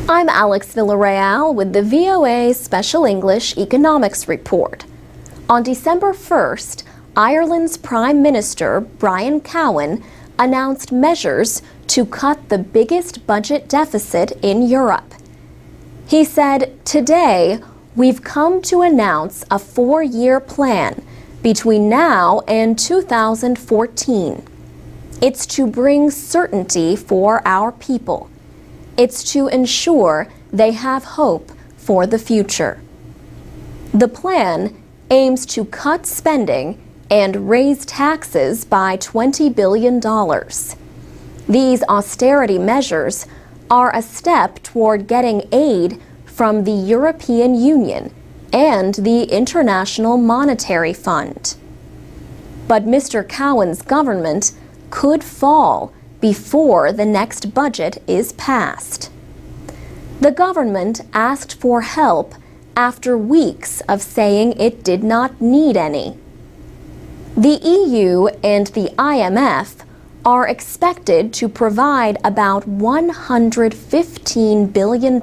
I'm Alex Villarreal with the VOA Special English Economics Report. On December 1st, Ireland's Prime Minister Brian Cowen announced measures to cut the biggest budget deficit in Europe. He said, "Today, we've come to announce a 4-year plan between now and 2014. It's to bring certainty for our people. It's to ensure they have hope for the future." The plan aims to cut spending and raise taxes by $20 billion. These austerity measures are a step toward getting aid from the European Union and the International Monetary Fund. But Mr. Cowen's government could fall before the next budget is passed. The government asked for help after weeks of saying it did not need any. The EU and the IMF are expected to provide about $115 billion,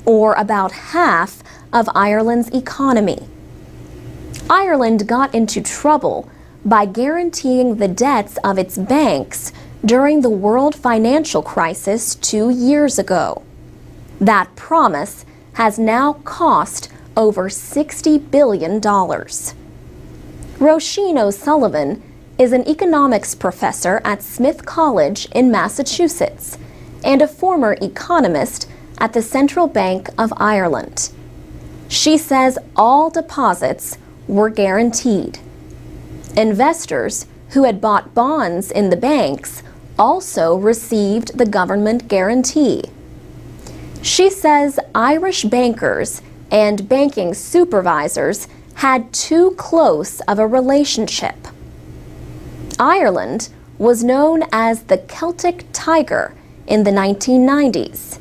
or about half of Ireland's economy. Ireland got into trouble by guaranteeing the debts of its banks during the world financial crisis 2 years ago. That promise has now cost over $60 billion. Roisin O'Sullivan is an economics professor at Smith College in Massachusetts and a former economist at the Central Bank of Ireland. She says all deposits were guaranteed. Investors who had bought bonds in the banks also received the government guarantee. She says Irish bankers and banking supervisors had too close of a relationship. Ireland was known as the Celtic Tiger in the 1990s.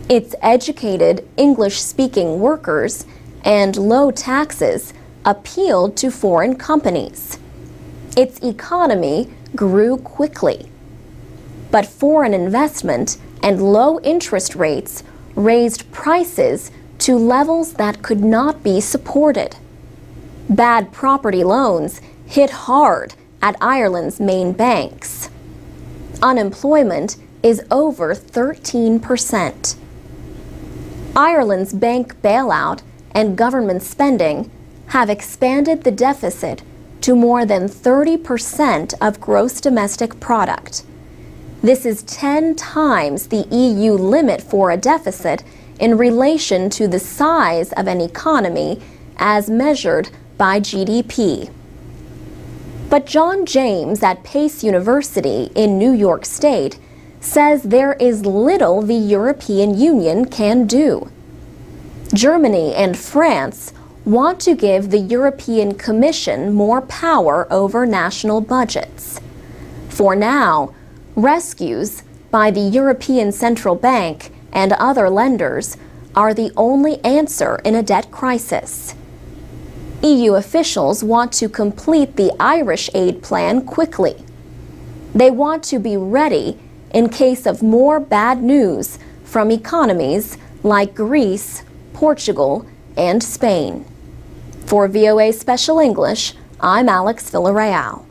Its educated English-speaking workers and low taxes appealed to foreign companies. Its economy grew quickly. But foreign investment and low interest rates raised prices to levels that could not be supported. Bad property loans hit hard at Ireland's main banks. Unemployment is over 13%. Ireland's bank bailout and government spending have expanded the deficit to more than 30% of gross domestic product. This is 10 times the EU limit for a deficit in relation to the size of an economy as measured by GDP. But John James at Pace University in New York State says there is little the European Union can do. Germany and France want to give the European Commission more power over national budgets. For now, rescues by the European Central Bank and other lenders are the only answer in a debt crisis. EU officials want to complete the Irish aid plan quickly. They want to be ready in case of more bad news from economies like Greece, Portugal, and Spain. For VOA Special English, I'm Alex Villarreal.